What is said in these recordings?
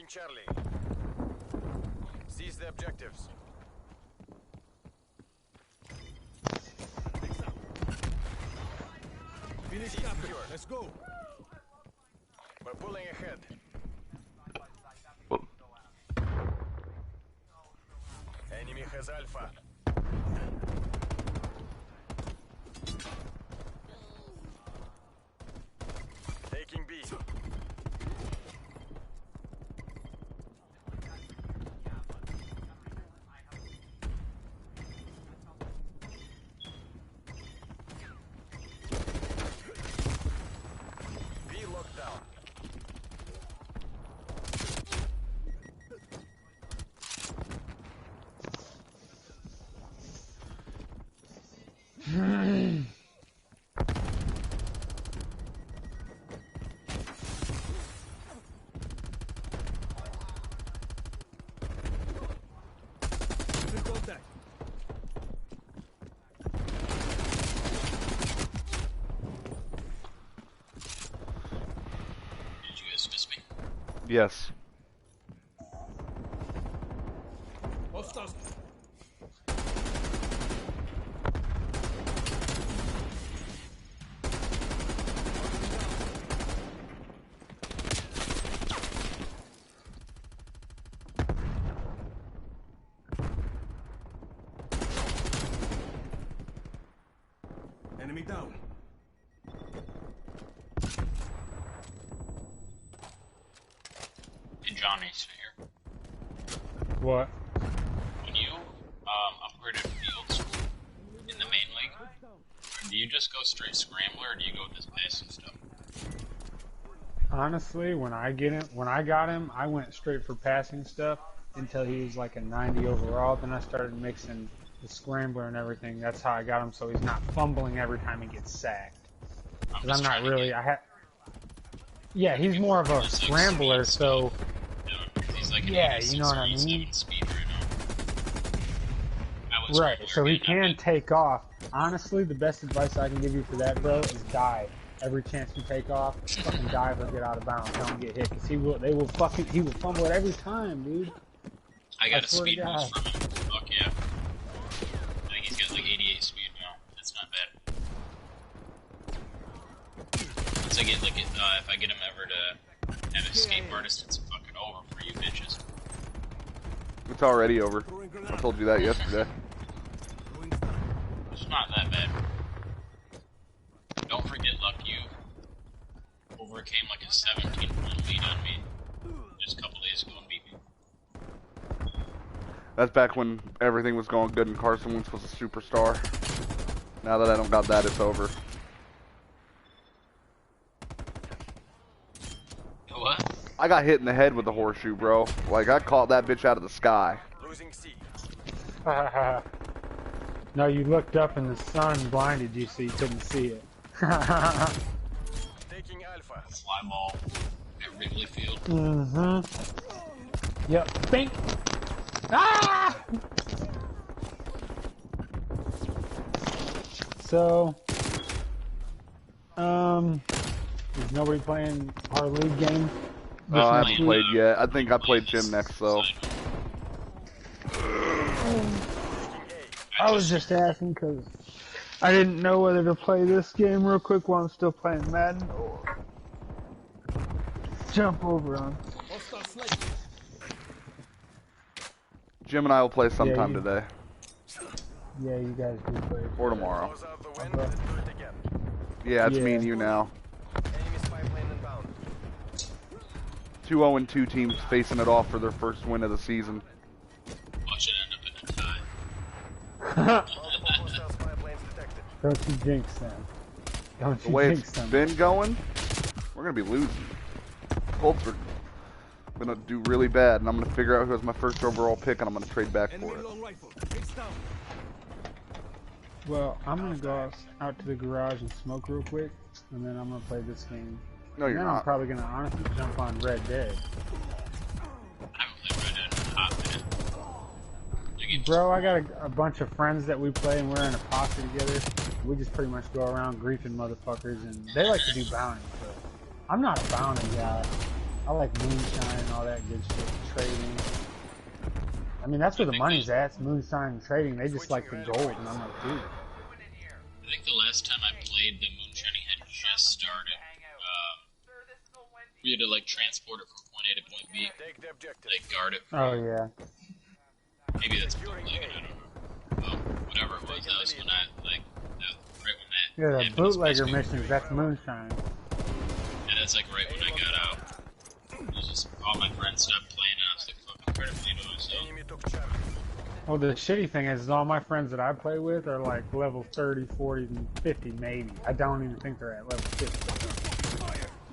Charlie. Seize the objectives. Finish capture. Let's go. We're pulling ahead. Enemy has Alpha. Taking B. B locked down. In contact. Did you dismiss me? Yes. Hostiles. Enemy down. Hey, Johnny's here. What? When you upgraded fields in the main league, do you just go straight scrambler or do you go with this passing stuff? Honestly, when I got him, I went straight for passing stuff until he was like a 90 overall. Then I started mixing the scrambler and everything. That's how I got him, so he's not fumbling every time he gets sacked. Because I'm not really. Yeah, he's more of a scrambler, so. He's like an Yeah, 86 you know what or I 87 mean? speed right now. I was Right, so he scrambler can again, take off. Honestly, the best advice I can give you for that, bro, is dive. Every chance you take off, fucking dive or get out of bounds. Don't get hit, because he will fumble it every time, dude. I got a swear to speed boost God. from him. Fuck yeah. I think he's got like 88 speed now. That's not bad. Once I get like if I get him ever to have escape artist, it's fucking over for you bitches. It's already over. I told you that yesterday. It's not that bad. Don't forget, Luck, you overcame like a 17-point lead on me just a couple days ago and beat me. That's back when everything was going good and Carson Wentz was a superstar. Now that I don't got that, it's over. What? I got hit in the head with the horseshoe, bro. Like, I caught that bitch out of the sky. Losing C. No, you looked up and the sun blinded you, so you couldn't see it. Taking Alpha. Fly ball at Wrigley Field. Yep. Bink. Ah! So, is nobody playing our league game? Oh, I haven't played yet. I think I played Jim next, though. I was just asking because I didn't know whether to play this game real quick while I'm still playing Madden or jump over on. Jim and I will play sometime you- today. Yeah, you guys do play. Or tomorrow. Close out the wind. Let's do it again. Yeah, it's me Yeah. and you now. Enemy spy plane inbound. 2-0-2 teams facing it off for their first win of the season. Watch it end up in a tie. Multiple hostile spy planes detected. Don't you jinx them. Don't The you way jinx it's them. been going, we're going to be losing. Colts are going to do really bad, and I'm going to figure out who has my first overall pick, and I'm going to trade back Enemy for it. long rifle. Face down. Well, I'm gonna go out to the garage and smoke real quick, and then I'm gonna play this game. No, And you're then I'm not. probably gonna honestly jump on Red Dead. I haven't played Red Dead in a hot minute. Like, it's- Bro, I got a bunch of friends that we play, and we're in a posse together. We just pretty much go around griefing motherfuckers, and they like to do bounties. But I'm not a bounty guy. I like moonshine and all that good shit. Trading. I mean, that's where the money's at. It's moonshine and trading. They just like the gold, and I'm like, dude. I think the last time I played, the moonshining had just started. We had to like transport it from point A to point B, Take the objective. like guard it. Oh yeah. Maybe that's bootlegging, I don't know. Well, whatever it was, that was when I, like, right when that Yeah, the happened, bootlegger basically missions. That's moonshine. And that's like right when I got out. It was just, all my friends stopped playing, and I was like, fucking incredibly to myself. Enemy took Charlie. Well, the shitty thing is all my friends that I play with are like level 30, 40, and 50 maybe. I don't even think they're at level 50.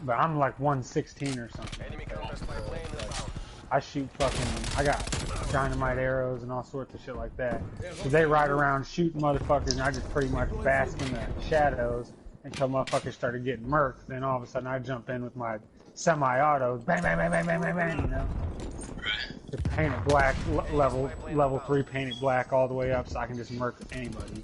But I'm like 116 or something. Enemy counter spy plane inbound. I shoot fucking, I got dynamite arrows and all sorts of shit like that. So they ride around shooting motherfuckers and I just pretty much bask in the shadows until motherfuckers started getting murked. Then all of a sudden I jump in with my semi-auto, bang, bang, bang, bang, bang, bang, bang, you know. To paint it black, level 3 painted black all the way up so I can just murk anybody.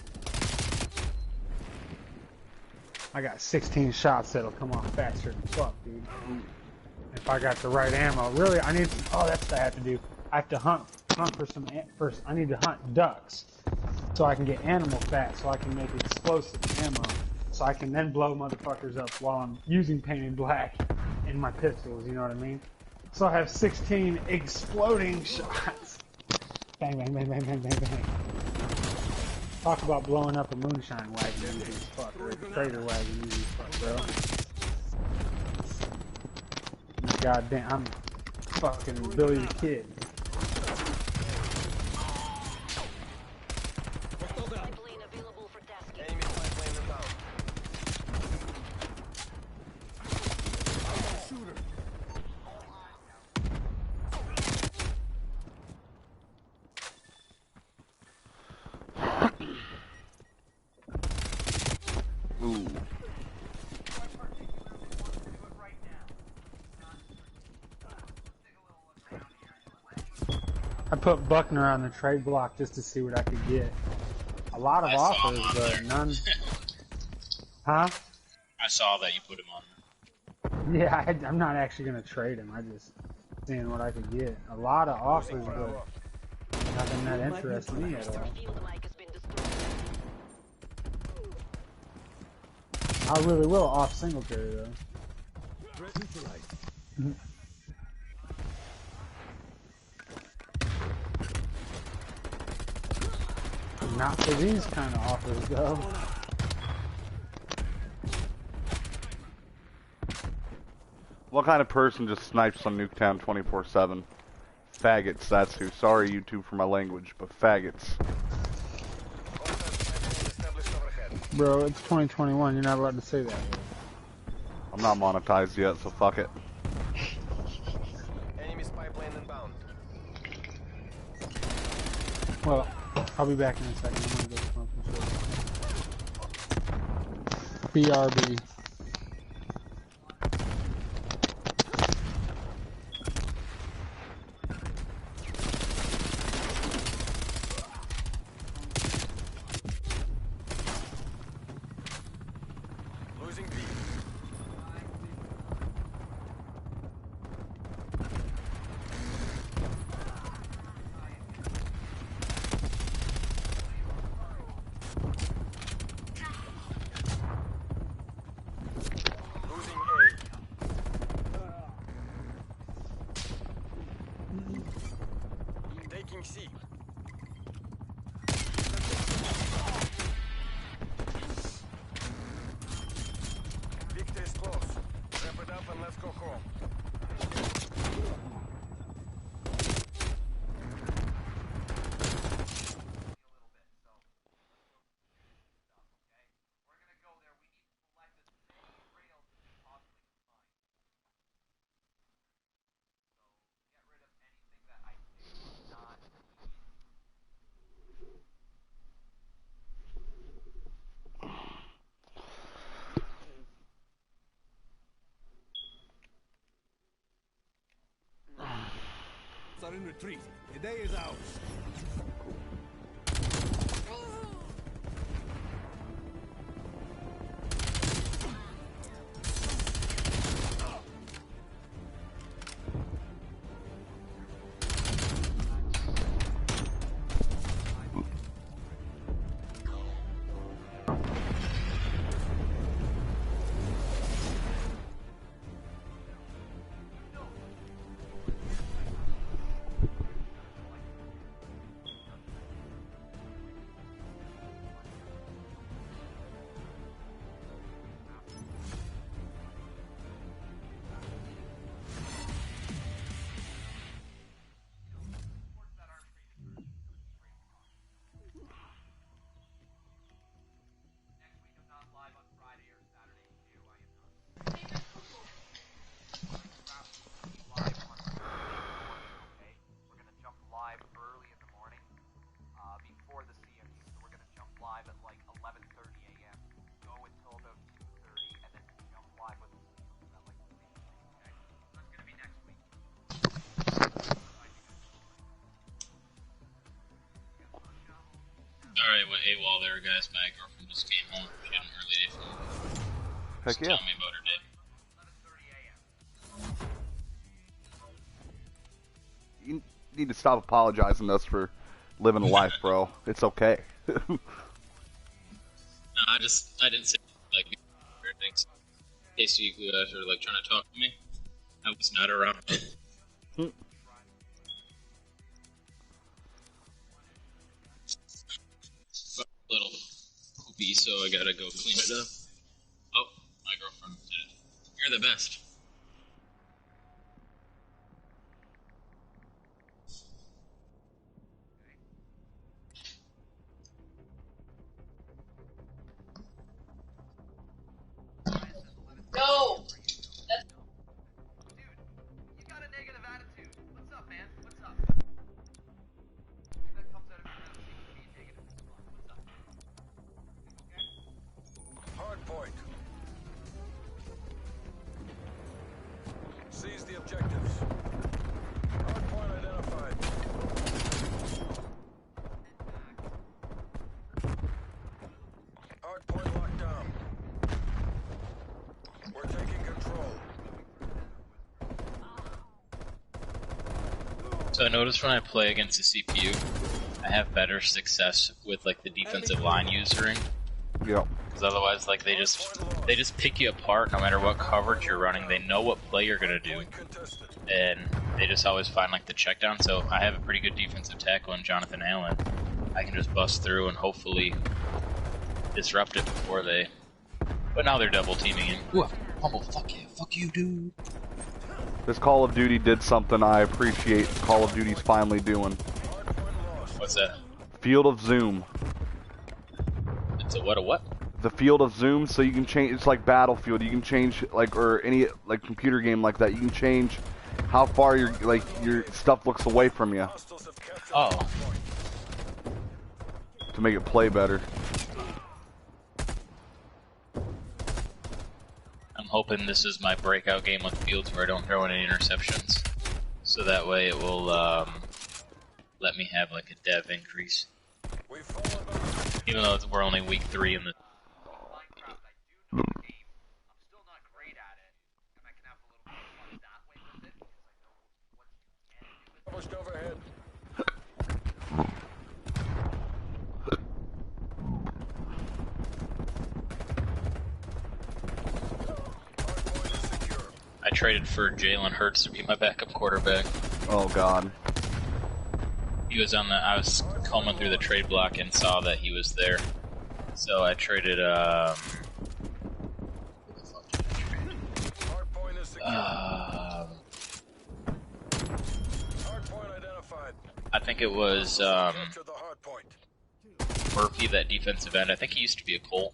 I got 16 shots that'll come off faster than fuck, dude. If I got the right ammo. Really, I need some, oh, that's what I have to do. I have to hunt for some, first, I need to hunt ducks so I can get animal fat so I can make explosive ammo so I can then blow motherfuckers up while I'm using painted black in my pistols, you know what I mean? So I have 16 exploding shots. Bang, bang, bang, bang, bang, bang, bang. Talk about blowing up a moonshine wagon easy as fuck, or a trader wagon easy as fuck, bro. Goddamn, I'm fucking Billy the Kid. Enemy spy plane inbound. Shooter. Ooh. I put Buckner on the trade block just to see what I could get. A lot of I saw offers, him on but there. none. Huh? I saw that you put him on. Yeah, I'm not actually gonna trade him. I just seeing what I could get. A lot of offers, but nothing that interests me at all. I really will off Singletary though. Threat neutralized. Not for these kind of offers though. What kind of person just snipes on Nuketown 24/7? Faggots, that's who. Sorry, YouTube, for my language, but faggots. Established overhead. Bro, it's 2021. You're not allowed to say that. I'm not monetized yet, so fuck it. Enemy spy plane inbound. Well, I'll be back in a second. I'm gonna go smoke some shit. BRB. Losing B. Losing A. Taking C. Victor is close. Wrap it up and let's go home. Are in retreat. The day is ours. Sorry, what AWOL there, guys. My girlfriend just came home. She had an early day from work. Heck Just yeah. tell me about her day. You need to stop apologizing to us for living a life, bro. It's okay. No, I didn't say like weird things. In case you guys are like trying to talk to me, I was not around. Little poopy, so I gotta go clean it up. Oh, my girlfriend did it. You're the best. No! You got a negative attitude. What's up, man? What's up? That comes out of your mouth. Being negative is fun. What's up? Okay? Hard point. Seize the objectives. Hard point identified. Hard point locked down. We're taking control. So I noticed when I play against the CPU, I have better success with like the defensive line usering. Yep. Because otherwise, like they just pick you apart no matter what coverage you're running. They know what play you're gonna do, Contested. and they just always find like the check down. So I have a pretty good defensive tackle in Jonathan Allen. I can just bust through and hopefully disrupt it before they. But now they're double teaming him. Ooh, humble, fuck you, dude. This Call of Duty did something I appreciate Call of Duty's finally doing. What's that? Field of Zoom. It's a what? A what? The field of zoom, so you can change. It's like Battlefield. You can change like, or any like computer game like that. You can change how far your stuff looks away from you Oh, to make it play better. I'm hoping this is my breakout game with Fields where I don't throw any interceptions, so that way it will let me have like a dev increase. Even though we're only week 3 in the. Minecraft, I do know the game. I'm still not great at it, and I can have a little more fun that way with it because I know what you can do with it. Published overhead. Hard point is secure. I traded for Jalen Hurts to be my backup quarterback. Oh God. He was on the. I was combing through the trade block and saw that he was there, so I traded. Who the fuck did I trade? Hard point is secure. Hard point identified. I think it was Capture the hard point. Murphy, that defensive end. I think he used to be a Colt.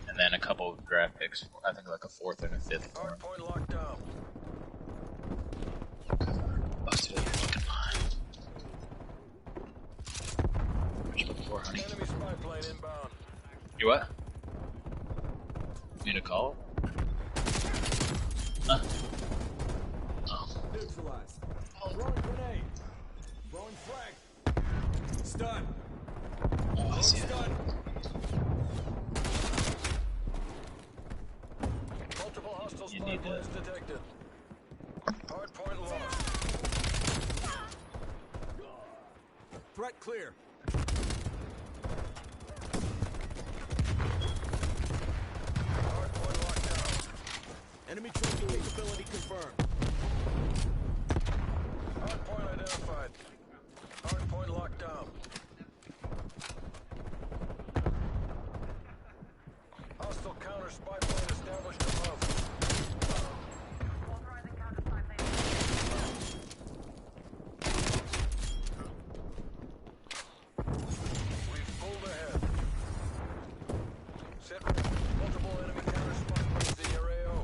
And then a couple of draft picks. I think like a 4th and a 5th. for him. Hard point locked down. Busted out your fucking mind. Which before, honey? Enemy spy plane inbound. You what? Need a call? Huh? Oh. Neutralized. Throwing grenade. Throwing flag. Stun. Oh, I see it. Stun. Multiple hostile You spy need planes detected. Hard point lost. Threat clear. Hard point locked down. Enemy troop capability confirmed. Hard point identified. Hard point locked down. Hostile counter spy plane established above. Authorizing counter spy plane. We've pulled ahead. Set multiple enemy counter spy planes in your AO.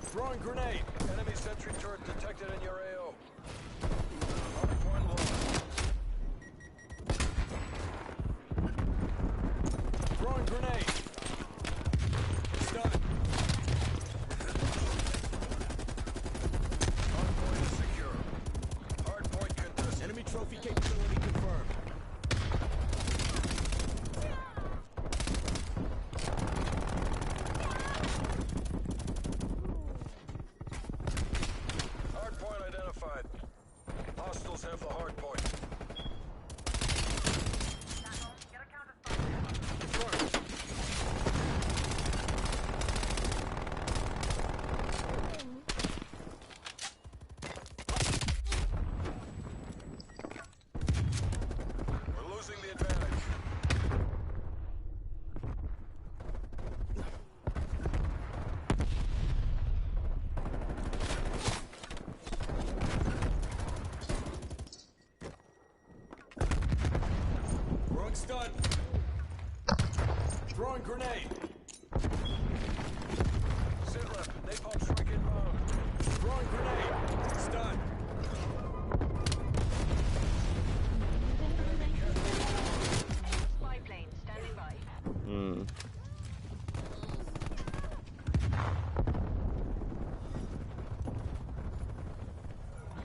Throwing grenade. Enemy sentry turret detected in your AO. Hard point lost. Throwing grenade. Stun. Hard point is secure. Hard point contested. Throwing stun. Throwing grenade. Sit left. Napalm strike inbound. Throwing grenade. Stun. Spy plane standing by. Hmm.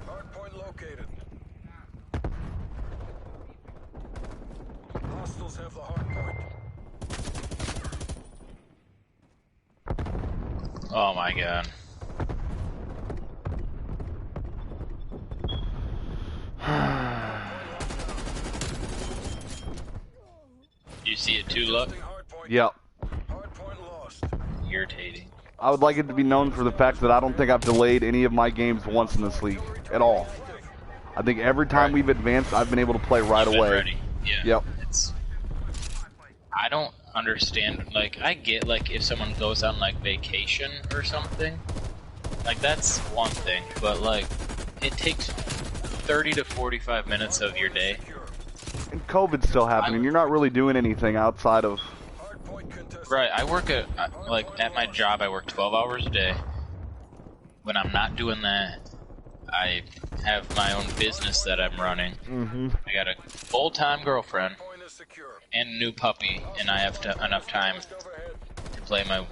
Hardpoint located. Hostiles have the hardpoint. Oh my god. You see it too, Luck? Hardpoint. Yep. Hardpoint lost. Irritating. I would like it to be known for the fact that I don't think I've delayed any of my games once in this league at all. I think every time we've advanced, I've been able to play right Been away. ready. Yeah. Yep. I don't understand, like, I get, like, if someone goes on, like, vacation or something, like, that's one thing, but, like, it takes 30 to 45 minutes of your day. And COVID's still happening. You're not really doing anything outside of... Hardpoint contested. Right, I work at, like, at my job, I work 12 hours a day. When I'm not doing that, I have my own business that I'm running. Mm-hmm. I got a full-time girlfriend Point is secure. and a new puppy, and I have enough time Overhead. to play my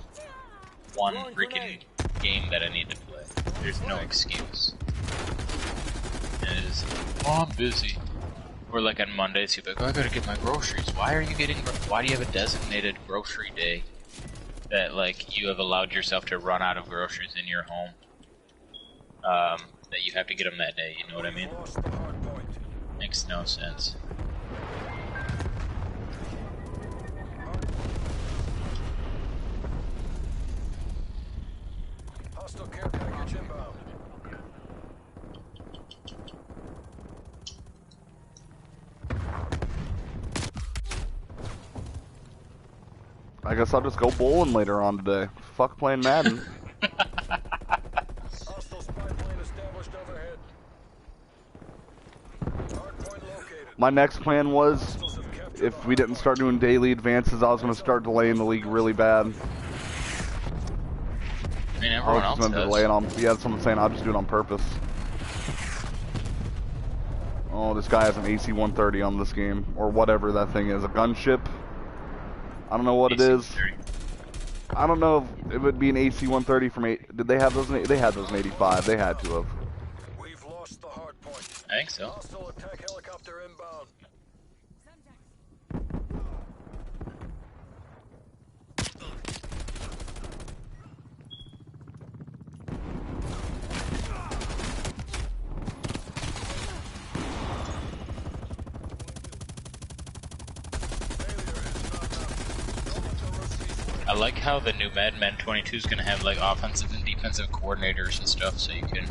one freaking game that I need to play. There's no excuse. And it is, oh, I'm busy. Or like on Mondays, you're like, oh, I gotta get my groceries. Why are you getting, why do you have a designated grocery day that, like, you have allowed yourself to run out of groceries in your home? That you have to get them that day, you know what I mean? Lost the hardpoint. Makes no sense. Hostile care package inbound. I guess I'll just go bowling later on today. Fuck playing Madden. Hostile spy plane established overhead. Hardpoint located. My next plan was, Hostiles have captured if we didn't start doing daily advances, I was going to start delaying the league really bad. I mean, I everyone was else just going to delay it does. on... Yeah, that's what I'm saying. I'll just do it on purpose. Oh, this guy has an AC-130 on this game. Or whatever that thing is. A gunship? I don't know what it is. I don't know if it would be an AC-130 from... Did they have those in... They had those in 85. They had to have. We've lost the hardpoint. I think so. Hostile attack helicopter inbound. I like how the new Madden 22 is gonna have like offensive and defensive coordinators and stuff, so you can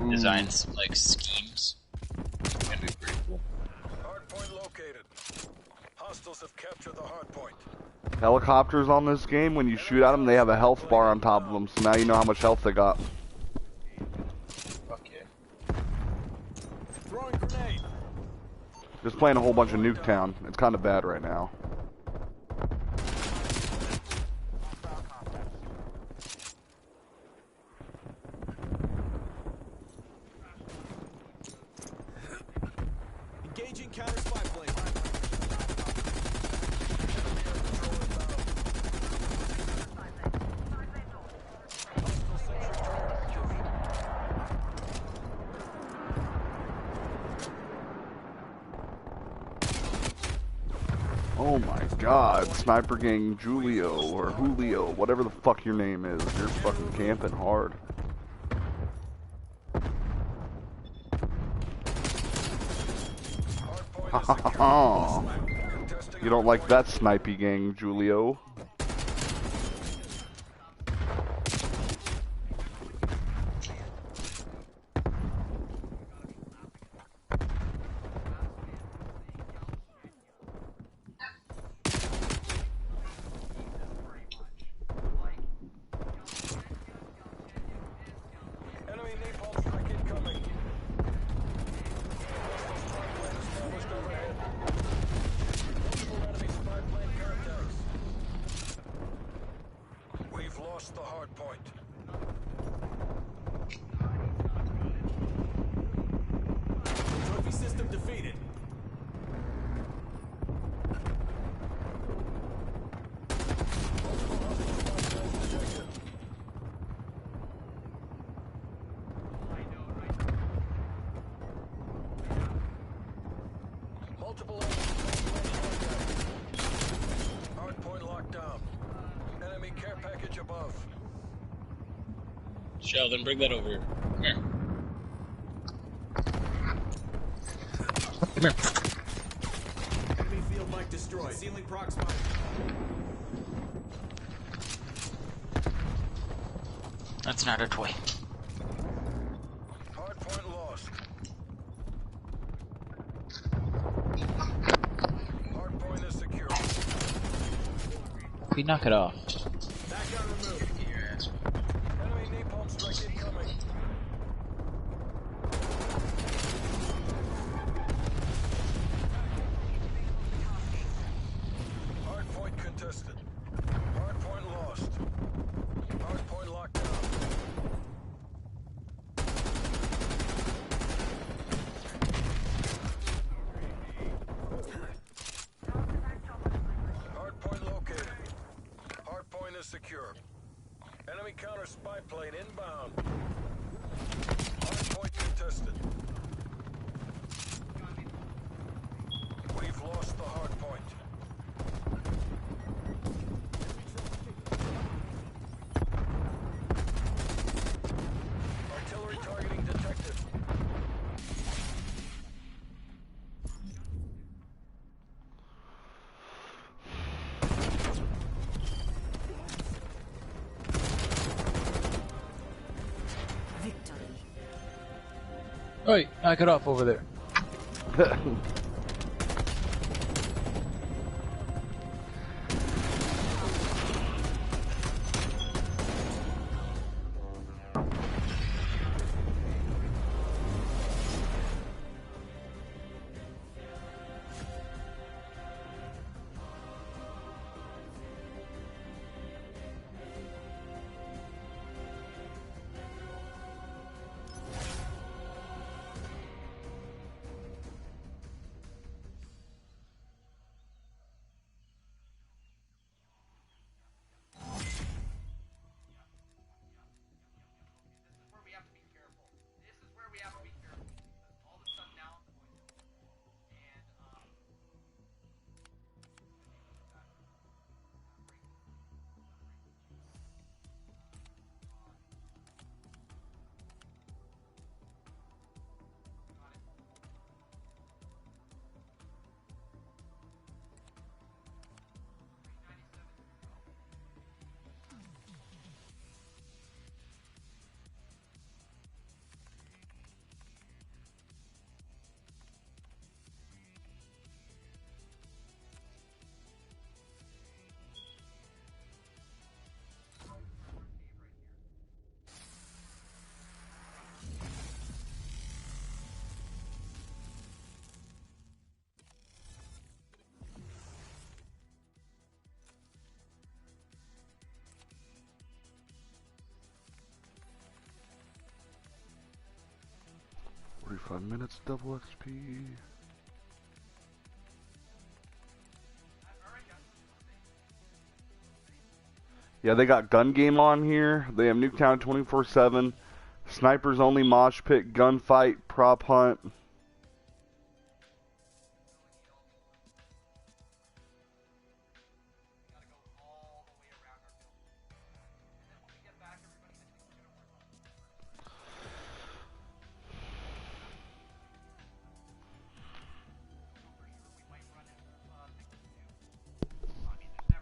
design like schemes. It's gonna be pretty cool. Hardpoint located. Hostiles have captured the hardpoint. Helicopters on this game, when you shoot at them, they have a health bar on top of them, so now you know how much health they got. Fuck yeah. Throwing grenade. Just playing a whole bunch of Nuketown. It's kind of bad right now. Engaging counter spy plane. Oh my god, Sniper Gang Julio, or Julio, whatever the fuck your name is. You're fucking camping hard. Ha ha ha ha. You don't like that Snipey Gang, Julio? Enemy napalm strike incoming. Hostile spy plane established overhead. above. Sheldon, bring that over here. Come here. Come here. Enemy field mic destroyed. Ceiling proximate. That's not a toy. Hard point lost. Hard point is secure. We knock it off. Back gun removed. Enemy napalm strike incoming. Hard point contested. Hard point lost. Hard point locked down. Hard point located. Hard point is secure. Enemy counter spy plane inbound. Hard point contested. We've lost the hard point. Artillery targeting detected. Hey, knock it off over there. Minutes double XP. Yeah, they got gun game on here. They have Nuketown 24/7. Snipers only, mosh pit, gunfight, prop hunt.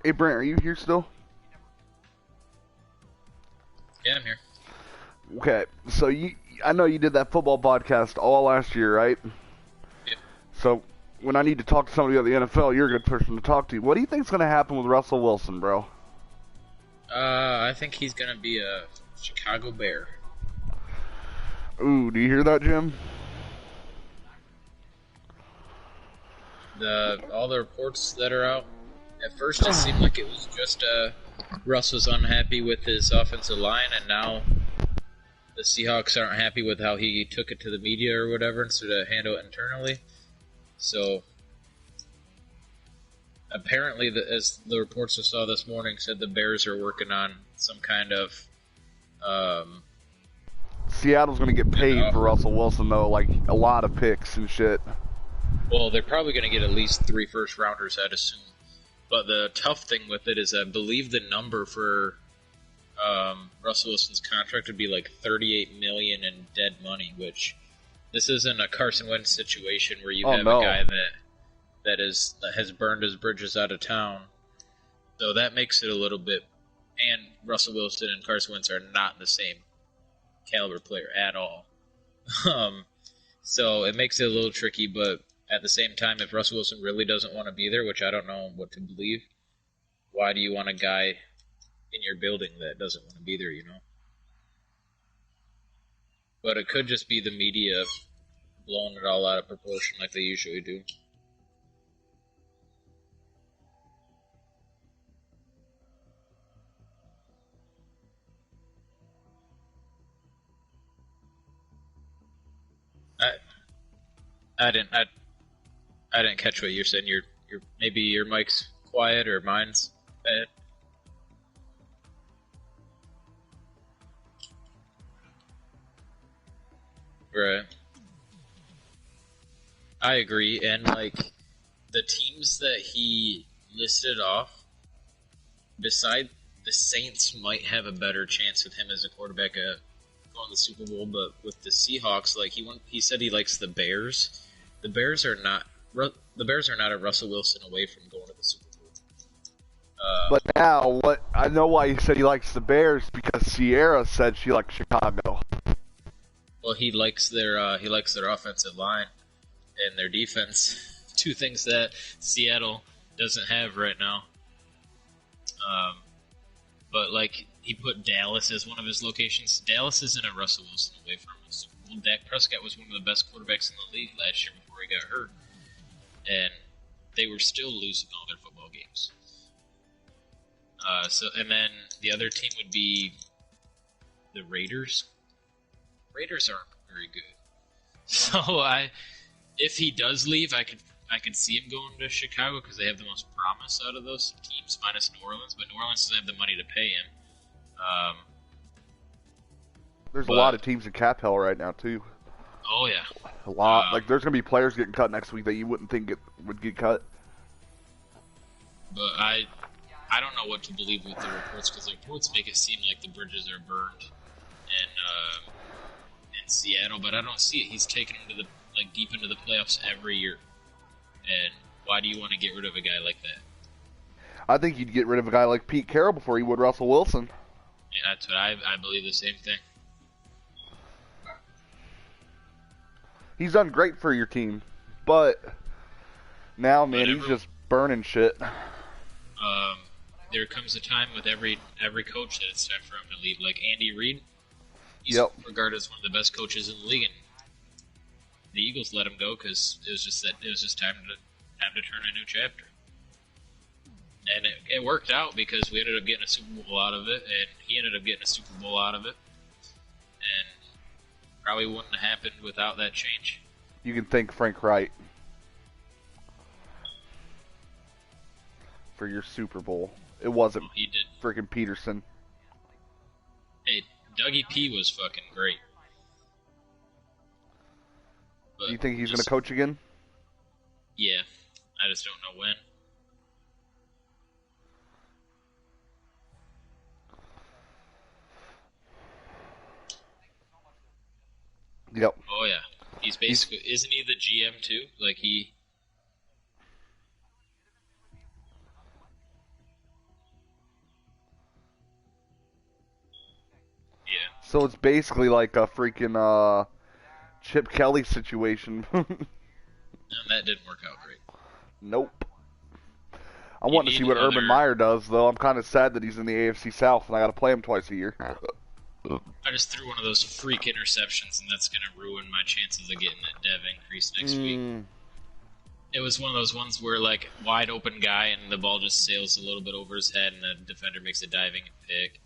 Hey Brent, are you here still? Yeah, I'm here. Okay, so I know you did that football podcast all last year, right? Yep. So when I need to talk to somebody at the NFL, you're a good person to talk to. What do you think's going to happen with Russell Wilson, bro? I think he's gonna be a Chicago Bear. Ooh, do you hear that, Jim? All the reports that are out. At first, it seemed like it was just Russ was unhappy with his offensive line, and now the Seahawks aren't happy with how he took it to the media or whatever instead of handle it internally. So apparently, as the reports I saw this morning said, the Bears are working on some kind of. Seattle's going to get paid for Russell Wilson, though, like a lot of picks and shit. Well, they're probably going to get at least 3 first-rounders, I'd assume. But the tough thing with it is I believe the number for Russell Wilson's contract would be like $38 million in dead money, which this isn't a Carson Wentz situation where you have a guy that has burned his bridges out of town. So that makes it a little bit. And Russell Wilson and Carson Wentz are not the same caliber player at all. So it makes it a little tricky, but at the same time, if Russell Wilson really doesn't want to be there, which I don't know what to believe, why do you want a guy in your building that doesn't want to be there, you know? But it could just be the media blowing it all out of proportion like they usually do. I didn't catch what you're saying. You're maybe your mic's quiet or mine's bad. Right. I agree, and like the teams that he listed off, beside the Saints, might have a better chance with him as a quarterback at going to the Super Bowl. But with the Seahawks, like he said, he likes the Bears. The Bears are not a Russell Wilson away from going to the Super Bowl. But now, I know why he said he likes the Bears, because Sierra said she likes Chicago. Well, he likes their offensive line and their defense. Two things that Seattle doesn't have right now. But like he put Dallas as one of his locations. Dallas isn't a Russell Wilson away from a Super Bowl. Dak Prescott was one of the best quarterbacks in the league last year before he got hurt, and they were still losing all their football games. And then the other team would be the Raiders. Raiders aren't very good. So if he does leave, I could see him going to Chicago because they have the most promise out of those teams, minus New Orleans. But New Orleans doesn't have the money to pay him. There's a lot of teams in cap hell right now too. Oh yeah, a lot. Like there's gonna be players getting cut next week that you wouldn't think would get cut. But I don't know what to believe with the reports, because the reports make it seem like the bridges are burned in Seattle, but I don't see it. He's taken him to deep into the playoffs every year, and why do you want to get rid of a guy like that? I think you'd get rid of a guy like Pete Carroll before you would Russell Wilson. Yeah, that's what I believe the same thing. He's done great for your team, but now, man, he's just burning shit. There comes a time with every coach that it's time for him to leave. Like Andy Reid, he's regarded as one of the best coaches in the league, and the Eagles let him go because it was just time to turn a new chapter. And it worked out because we ended up getting a Super Bowl out of it, and he ended up getting a Super Bowl out of it, and probably wouldn't have happened without that change. You can thank Frank Wright for your Super Bowl. It wasn't he did. Freaking Peterson. Hey, Dougie P was fucking great. But do you think he's going to coach again? Yeah. I just don't know when. Yep. Oh, yeah. He's basically... Isn't he the GM, too? Like, he... Yeah. So it's basically like a freaking Chip Kelly situation. And that didn't work out great. Nope. I want to see what Urban Meyer does, though. I'm kind of sad that he's in the AFC South and I got to play him twice a year. I just threw one of those freak interceptions, and that's going to ruin my chances of getting that dev increase next week. It was one of those ones where, like, wide open guy, and the ball just sails a little bit over his head, and the defender makes a diving pick.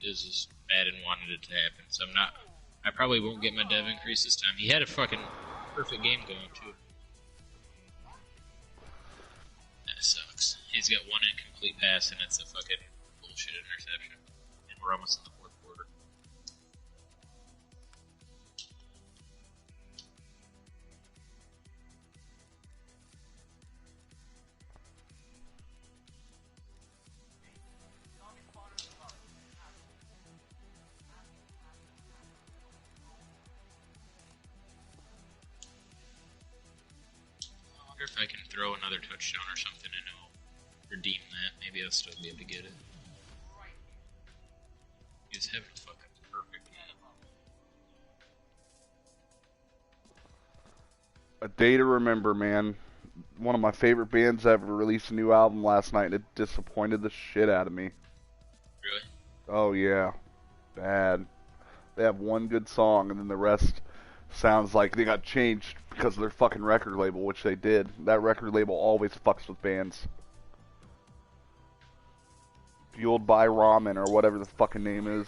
It was just bad and wanted it to happen. So I probably won't get my dev increase this time. He had a fucking perfect game going, too. That sucks. He's got one incomplete pass, and it's a fucking bullshit interception. And we're almost in the fourth quarter. if I can throw another touchdown or something and it'll redeem that. Maybe I'll still be able to get it. He's having fucking perfect game. A day to remember, man. One of my favorite bands ever released a new album last night, and it disappointed the shit out of me. Really? Oh, yeah. Bad. They have one good song, and then the rest sounds like they got changed because of their fucking record label, which they did. That record label always fucks with bands. Fueled by Ramen, or whatever the fucking name is.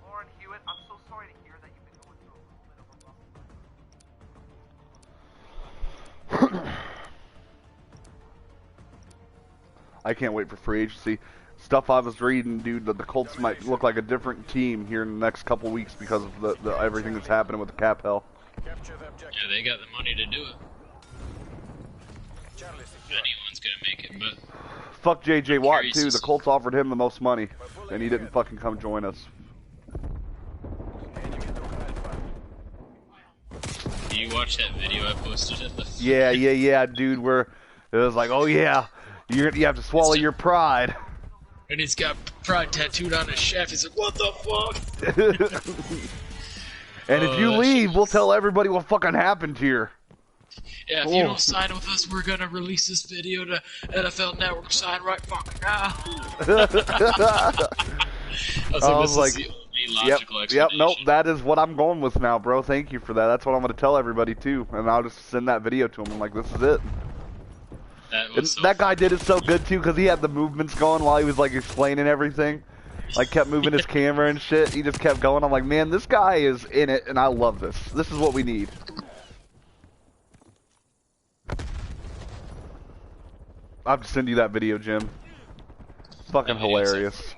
Lauren Hewitt, I'm so sorry to hear that you've been going through a little bit of a rough. I can't wait for free agency. Stuff I was reading, dude, that the Colts might look like a different team here in the next couple weeks because of the everything that's happening with the cap hell. Capture the objective. Yeah, they got the money to do it. Charlie If secure. anyone's gonna make it, but Fuck J.J. Watt, curious too. to The see. Colts offered him the most money, and he didn't fucking come join us. Enemy local Alpha. do you watch that video I posted at the Yeah, dude, where it was like, oh yeah, you have to swallow your pride. And he's got pride tattooed on his shaft. He's like, what the fuck? And if you that leave, shit we'll tell everybody what fucking happened here. Yeah, if you don't sign with us, we're gonna release this video to NFL Network. Sign right fucking now. I was this like, is the only Yep, logical nope, explanation. that is what I'm going with now, bro. Thank you for that. That's what I'm going to tell everybody, too. And I'll just send that video to him. I'm like, this is it. That, And was so that guy did it so good, too, because he had the movements going while he was, like, explaining everything. Like, kept moving his camera and shit. He just kept going. I'm like, man, this guy is in it, and I love this. This is what we need. I'll have to send you that video, Jim. It's fucking That video is so hilarious.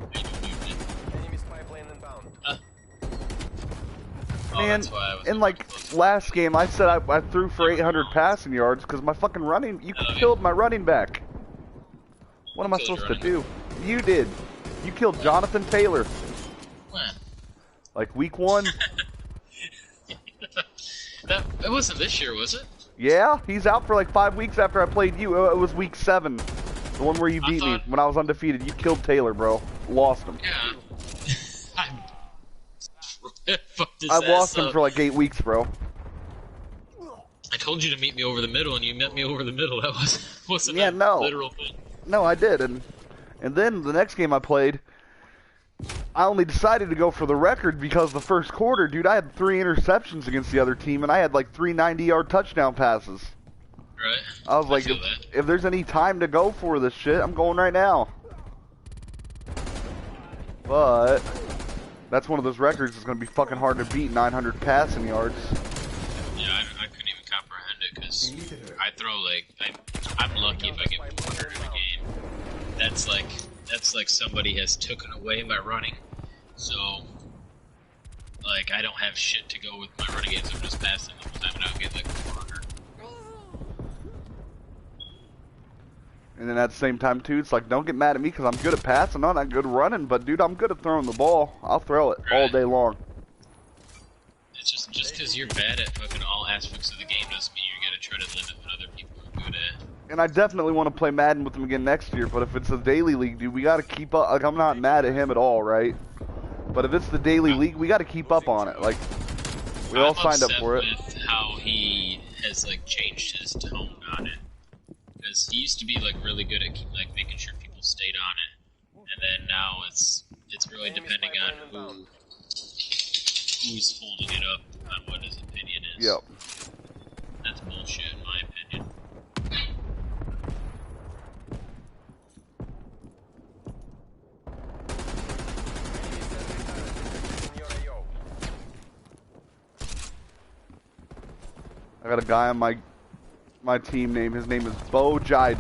Enemy spy plane inbound. Oh, Man, that's why I was in like last game, I said I threw for 800 passing yards because my fucking running. You killed my running back. What am I Killed supposed your to do? You did. You killed Jonathan Taylor. When? Like week 1. It wasn't this year, was it? Yeah, he's out for like 5 weeks after I played you. It was week 7, the one where you beat me when I was undefeated. You killed Taylor, bro. Lost him. Yeah. Fucked his I've ass lost him up. for like 8 weeks, bro. I told you to meet me over the middle, and you met me over the middle. That wasn't Yeah, a no. literal thing. No, I did, and then the next game I played, I only decided to go for the record because the first quarter, dude, I had 3 interceptions against the other team, and I had like 3 90-yard touchdown passes. Right. I was like, feel that. if there's any time to go for this shit, I'm going right now. But that's one of those records that's going to be fucking hard to beat, 900 passing yards. Yeah, I couldn't even comprehend it because I throw like I'm lucky if I get 400 in a game. That's like somebody has taken away my running. So like I don't have shit to go with my running games. I'm just passing the whole time, and I'll get like 400. And then at the same time, too, it's like, don't get mad at me because I'm good at passing. I'm not good at running, but, dude, I'm good at throwing the ball. I'll throw it all day long. It's just because you're bad at fucking all aspects of the game doesn't mean you're gonna try to limit what other people are good at. And I definitely want to play Madden with him again next year, but if it's a daily league, dude, we got to keep up. Like, I'm not mad at him at all, right? But if it's the daily league, we got to keep up on it. Like, we all signed up for it. I'm upset with how he has like changed his tone on it. Because he used to be like really good at like making sure people stayed on it, and then now it's really depending on who's holding it up on what his opinion is. Yep. bullshit, in my opinion. I got a guy on my team name. His name is Bo Jiden.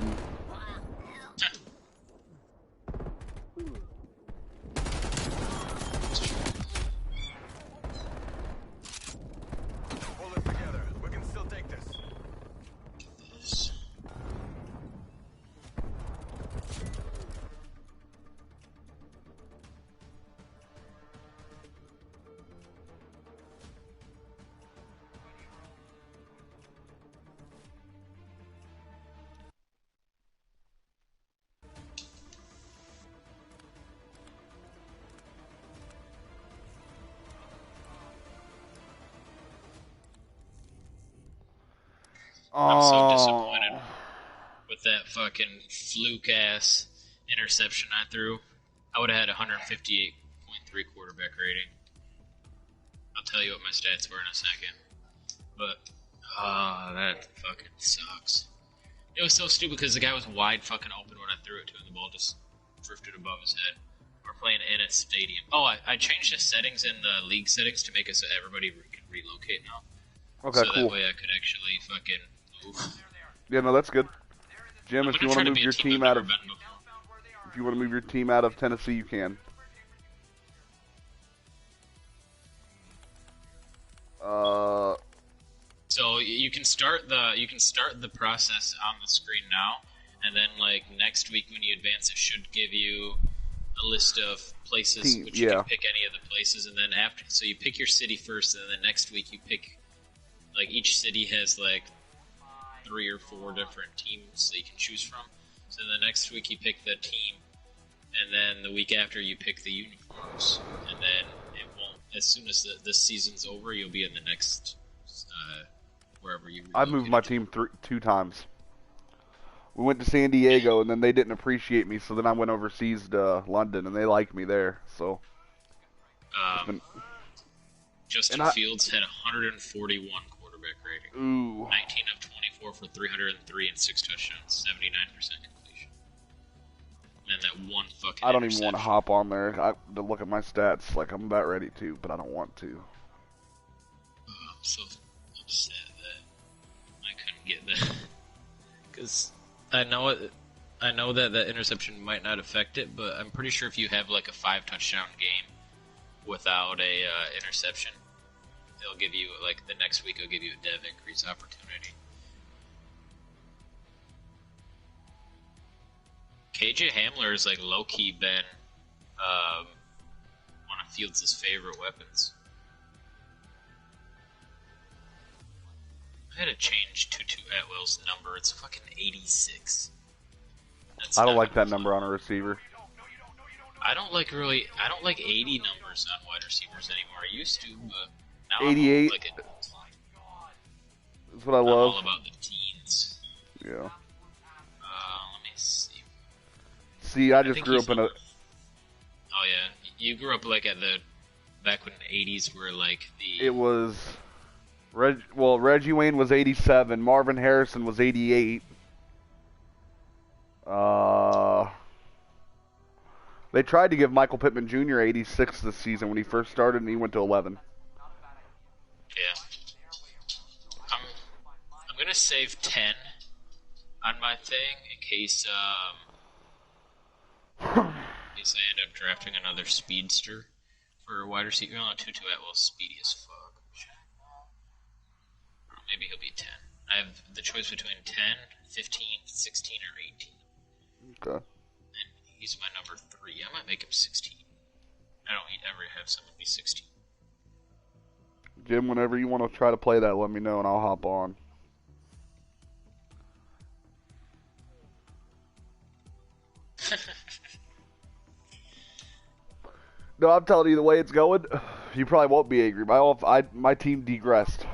Pull it together. We can still take this. I'm so disappointed with that fucking fluke-ass interception I threw. I would have had 158.3 quarterback rating. I'll tell you what my stats were in a second. But, that fucking sucks. It was so stupid because the guy was wide fucking open when I threw it to him. The ball just drifted above his head. We're playing in a stadium. Oh, I changed the settings in the league settings to make it so everybody can relocate now. Okay, so cool. that way I could actually fucking move. Yeah, no, that's good. Jim, I'm if you gonna want try to be move a your team team I've out never of, been before. if you want to move your team out of Tennessee, you can. So you can start the process on the screen now, and then like next week when you advance, it should give you a list of places which you yeah. can pick any of the places, and then after, so you pick your city first, and then next week you pick, like each city has like 3 or 4 different teams that you can choose from. So the next week you pick the team, and then the week after you pick the uniforms, and then it won't. As soon as this season's over, you'll be in the next wherever you. I moved my team 2 times. We went to San Diego, and then they didn't appreciate me, so then I went overseas to London, and they liked me there. So. Justin Fields had 141 quarterback rating. Ooh. 19 of 24 for 303 and 6 touchdowns, 79% completion. And then that one fucking. I don't even want to hop on there to look at my stats. Like, I'm about ready to, but I don't want to. I'm so upset that I couldn't get that. Because I know that that interception might not affect it, but I'm pretty sure if you have like a 5 touchdown game without a interception, it'll give you, like, the next week it'll give you a dev increase opportunity. KJ Hamler has, like, low-key been one of Fields' favorite weapons. I had to change Tutu Atwell's number. It's fucking 86. I don't like that number on a receiver. I don't like 80 numbers on wide receivers anymore. I used to, but now 88. I'm like it. That's what I love. I'm all about the teens. Yeah. Let me see. See, I just grew up in a. Oh yeah, you grew up like back when the 80s were like the. It was. Reggie Wayne was 87. Marvin Harrison was 88. They tried to give Michael Pittman Jr. 86 this season when he first started, and he went to 11. Yeah. I'm gonna save 10 on my thing in case I end up drafting another speedster for a wide receiver. Tutu Atwell's speedy as fuck. Or maybe he'll be 10. I have the choice between 10, 15, 16, or 18. Okay. And he's my number 3. I might make him 16. I don't ever have someone be 16. Jim, whenever you want to try to play that, let me know and I'll hop on. No, I'm telling you the way it's going, you probably won't be angry. My team degressed.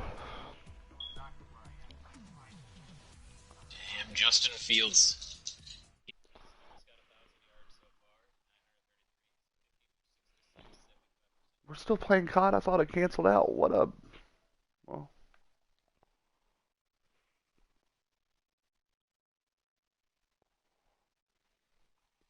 Damn, Justin Fields. We're still playing COD? I thought it canceled out. What a... Well...